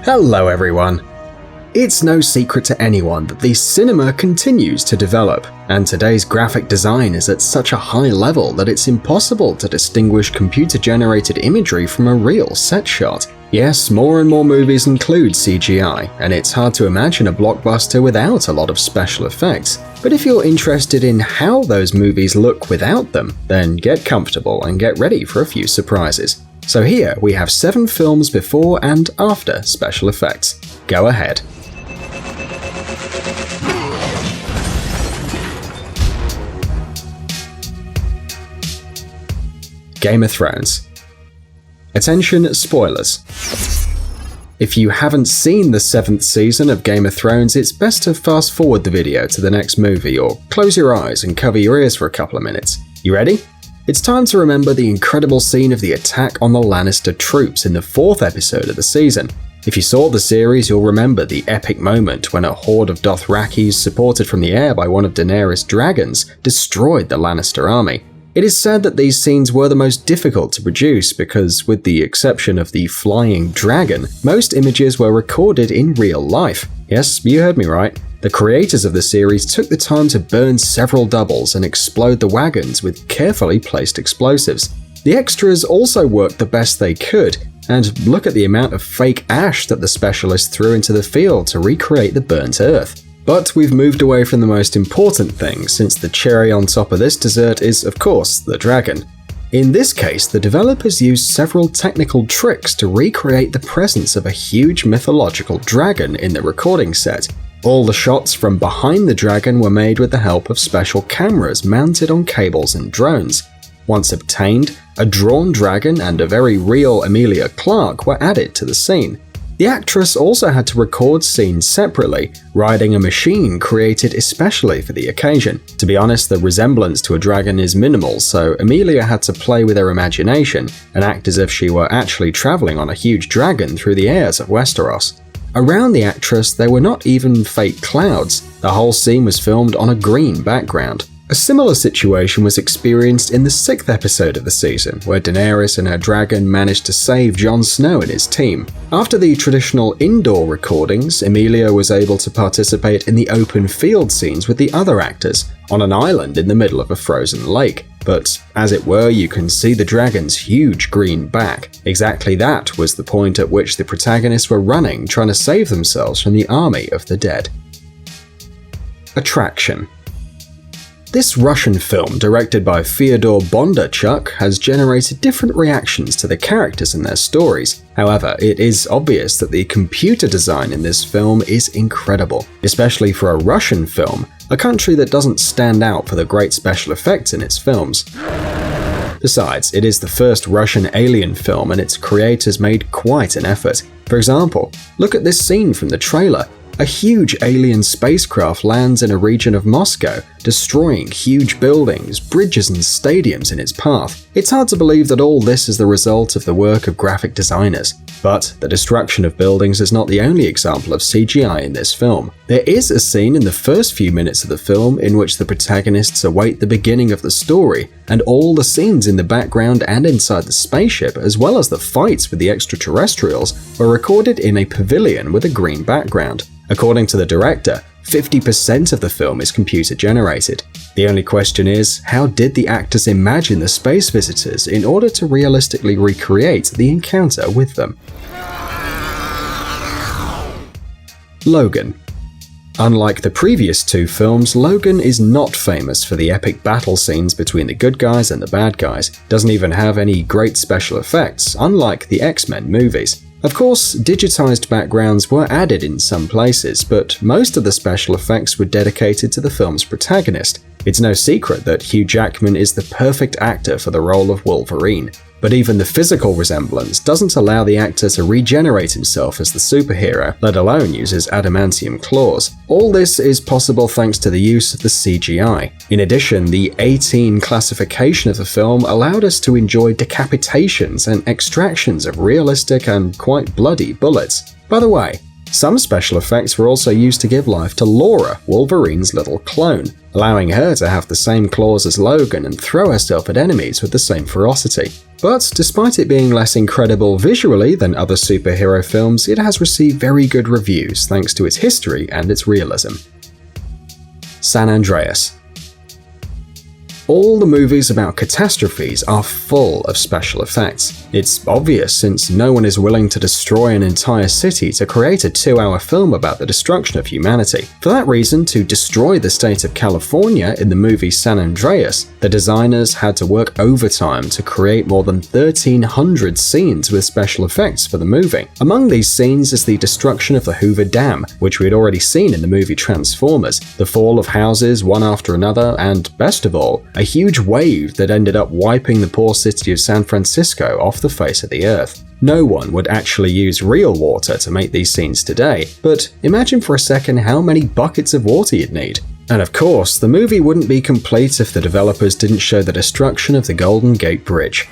Hello everyone! It's no secret to anyone that the cinema continues to develop, and today's graphic design is at such a high level that it's impossible to distinguish computer-generated imagery from a real set shot. Yes, more and more movies include CGI, and it's hard to imagine a blockbuster without a lot of special effects. But if you're interested in how those movies look without them, then get comfortable and get ready for a few surprises. So here we have 7 films before and after special effects. Go ahead. Game of Thrones. Attention, spoilers. If you haven't seen the 7th season of Game of Thrones, it's best to fast forward the video to the next movie or close your eyes and cover your ears for a couple of minutes. You ready? It's time to remember the incredible scene of the attack on the Lannister troops in the 4th episode of the season. If you saw the series, you'll remember the epic moment when a horde of Dothrakis, supported from the air by one of Daenerys' dragons, destroyed the Lannister army. It is said that these scenes were the most difficult to produce because, with the exception of the flying dragon, most images were recorded in real life. Yes, you heard me right. The creators of the series took the time to burn several doubles and explode the wagons with carefully placed explosives. The extras also worked the best they could, and look at the amount of fake ash that the specialists threw into the field to recreate the burnt earth. But we've moved away from the most important thing, since the cherry on top of this dessert is, of course, the dragon. In this case, the developers used several technical tricks to recreate the presence of a huge mythological dragon in the recording set. All the shots from behind the dragon were made with the help of special cameras mounted on cables and drones. Once obtained, a drawn dragon and a very real Emilia Clarke were added to the scene. The actress also had to record scenes separately, riding a machine created especially for the occasion. To be honest, the resemblance to a dragon is minimal, so Emilia had to play with her imagination and act as if she were actually traveling on a huge dragon through the airs of Westeros. Around the actress, there were not even fake clouds. The whole scene was filmed on a green background. A similar situation was experienced in the 6th episode of the season, where Daenerys and her dragon managed to save Jon Snow and his team. After the traditional indoor recordings, Emilia was able to participate in the open field scenes with the other actors, on an island in the middle of a frozen lake. But, as it were, you can see the dragon's huge green back. Exactly that was the point at which the protagonists were running, trying to save themselves from the army of the dead. Attraction. This Russian film, directed by Fyodor Bondarchuk, has generated different reactions to the characters and their stories. However, it is obvious that the computer design in this film is incredible, especially for a Russian film, a country that doesn't stand out for the great special effects in its films. Besides, it is the first Russian alien film and its creators made quite an effort. For example, look at this scene from the trailer. A huge alien spacecraft lands in a region of Moscow, destroying huge buildings, bridges and stadiums in its path. It's hard to believe that all this is the result of the work of graphic designers. But the destruction of buildings is not the only example of CGI in this film. There is a scene in the first few minutes of the film in which the protagonists await the beginning of the story, and all the scenes in the background and inside the spaceship, as well as the fights with the extraterrestrials, were recorded in a pavilion with a green background. According to the director, 50% of the film is computer-generated. The only question is, how did the actors imagine the space visitors in order to realistically recreate the encounter with them? Logan. Unlike the previous 2 films, Logan is not famous for the epic battle scenes between the good guys and the bad guys. Doesn't even have any great special effects, unlike the X-Men movies. Of course, digitized backgrounds were added in some places, but most of the special effects were dedicated to the film's protagonist. It's no secret that Hugh Jackman is the perfect actor for the role of Wolverine. But even the physical resemblance doesn't allow the actor to regenerate himself as the superhero, let alone use his adamantium claws. All this is possible thanks to the use of the CGI. In addition, the 18 classification of the film allowed us to enjoy decapitations and extractions of realistic and quite bloody bullets. By the way, some special effects were also used to give life to Laura, Wolverine's little clone, allowing her to have the same claws as Logan and throw herself at enemies with the same ferocity. But despite it being less incredible visually than other superhero films, it has received very good reviews thanks to its history and its realism. San Andreas. All the movies about catastrophes are full of special effects. It's obvious since no one is willing to destroy an entire city to create a 2-hour film about the destruction of humanity. For that reason, to destroy the state of California in the movie San Andreas, the designers had to work overtime to create more than 1,300 scenes with special effects for the movie. Among these scenes is the destruction of the Hoover Dam, which we had already seen in the movie Transformers, the fall of houses one after another, and best of all, a huge wave that ended up wiping the poor city of San Francisco off the face of the earth. No one would actually use real water to make these scenes today, but imagine for a second how many buckets of water you'd need. And of course, the movie wouldn't be complete if the developers didn't show the destruction of the Golden Gate Bridge.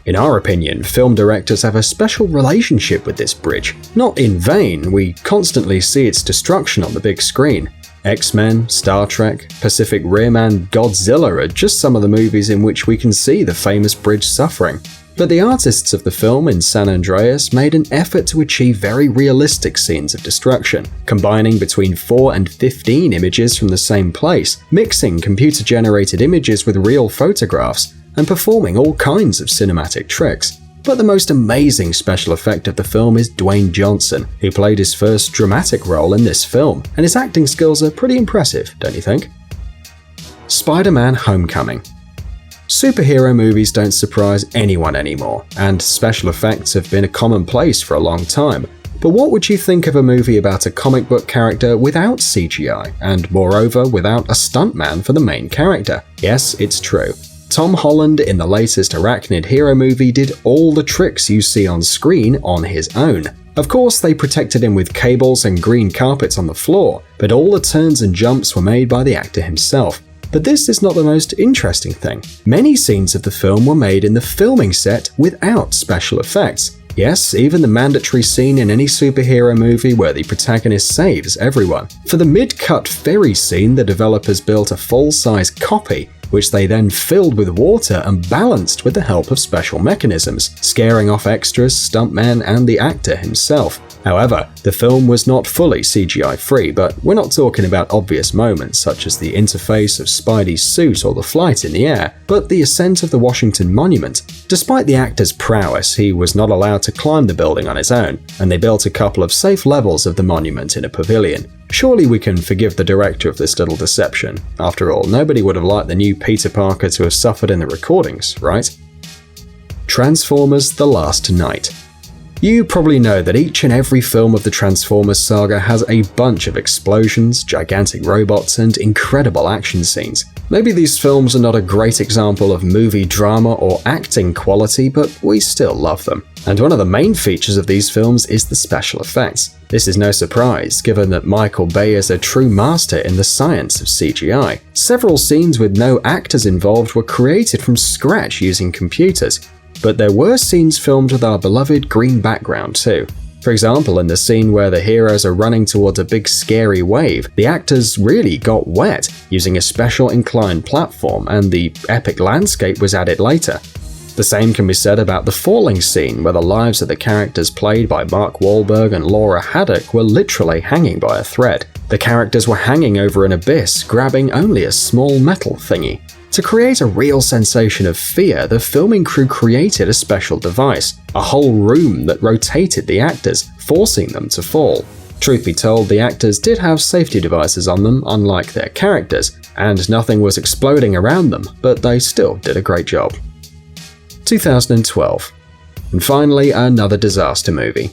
In our opinion, film directors have a special relationship with this bridge. Not in vain, we constantly see its destruction on the big screen. X-Men, Star Trek, Pacific Rim, and Godzilla are just some of the movies in which we can see the famous bridge suffering. But the artists of the film in San Andreas made an effort to achieve very realistic scenes of destruction, combining between 4 and 15 images from the same place, mixing computer-generated images with real photographs, and performing all kinds of cinematic tricks. But the most amazing special effect of the film is Dwayne Johnson, who played his first dramatic role in this film, and his acting skills are pretty impressive, don't you think? Spider-Man: Homecoming. Superhero movies don't surprise anyone anymore, and special effects have been a commonplace for a long time. But what would you think of a movie about a comic book character without CGI, and moreover without a stuntman for the main character? Yes, it's true. Tom Holland in the latest Arachnid Hero movie did all the tricks you see on screen on his own. Of course, they protected him with cables and green carpets on the floor, but all the turns and jumps were made by the actor himself. But this is not the most interesting thing. Many scenes of the film were made in the filming set without special effects. Yes, even the mandatory scene in any superhero movie where the protagonist saves everyone. For the mid-cut ferry scene, the developers built a full-size copy, which they then filled with water and balanced with the help of special mechanisms, scaring off extras, stuntmen, and the actor himself. However, the film was not fully CGI-free, but we're not talking about obvious moments such as the interface of Spidey's suit or the flight in the air, but the ascent of the Washington Monument. Despite the actor's prowess, he was not allowed to climb the building on his own, and they built a couple of safe levels of the monument in a pavilion. Surely we can forgive the director of this little deception. After all, nobody would have liked the new Peter Parker to have suffered in the recordings, right? Transformers: The Last Knight. You probably know that each and every film of the Transformers saga has a bunch of explosions, gigantic robots, and incredible action scenes. Maybe these films are not a great example of movie drama or acting quality, but we still love them. And one of the main features of these films is the special effects. This is no surprise, given that Michael Bay is a true master in the science of CGI. Several scenes with no actors involved were created from scratch using computers. But there were scenes filmed with our beloved green background too. For example, in the scene where the heroes are running towards a big scary wave, the actors really got wet using a special inclined platform, and the epic landscape was added later. The same can be said about the falling scene, where the lives of the characters played by Mark Wahlberg and Laura Haddock were literally hanging by a thread. The characters were hanging over an abyss, grabbing only a small metal thingy. To create a real sensation of fear, the filming crew created a special device, a whole room that rotated the actors, forcing them to fall. Truth be told, the actors did have safety devices on them, unlike their characters, and nothing was exploding around them, but they still did a great job. 2012. And finally, another disaster movie.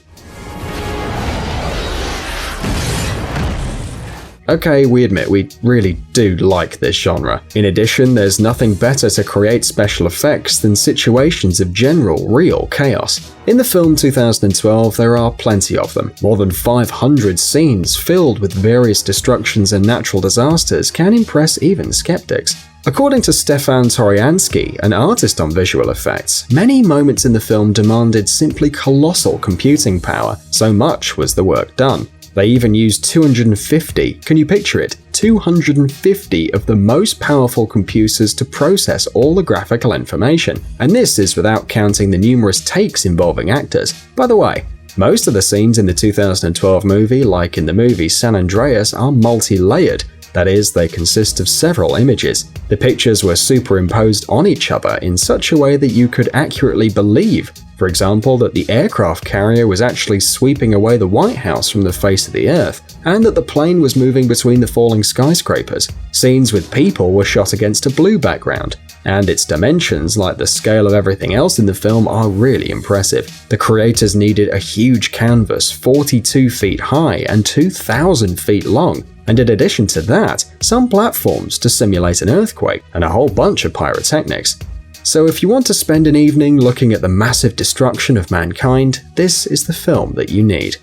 Okay, we admit we really do like this genre. In addition, there's nothing better to create special effects than situations of general, real chaos. In the film 2012, there are plenty of them. More than 500 scenes filled with various destructions and natural disasters can impress even skeptics. According to Stefan Toriansky, an artist on visual effects, many moments in the film demanded simply colossal computing power, so much was the work done. They even used 250, can you picture it, 250 of the most powerful computers to process all the graphical information. And this is without counting the numerous takes involving actors. By the way, most of the scenes in the 2012 movie, like in the movie San Andreas, are multi-layered. That is, they consist of several images. The pictures were superimposed on each other in such a way that you could accurately believe, for example, that the aircraft carrier was actually sweeping away the White House from the face of the Earth, and that the plane was moving between the falling skyscrapers. Scenes with people were shot against a blue background, and its dimensions, like the scale of everything else in the film, are really impressive. The creators needed a huge canvas 42 feet high and 2,000 feet long, and in addition to that, some platforms to simulate an earthquake, and a whole bunch of pyrotechnics. So if you want to spend an evening looking at the massive destruction of mankind, this is the film that you need.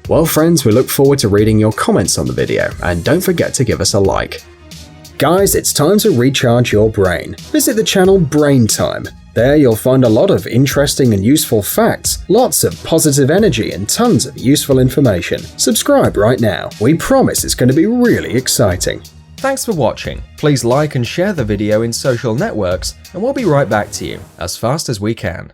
Well friends, we look forward to reading your comments on the video, and don't forget to give us a like. Guys, it's time to recharge your brain. Visit the channel Brain Time. There you'll find a lot of interesting and useful facts, lots of positive energy and tons of useful information. Subscribe right now. We promise it's going to be really exciting. Thanks for watching. Please like and share the video in social networks, and we'll be right back to you as fast as we can.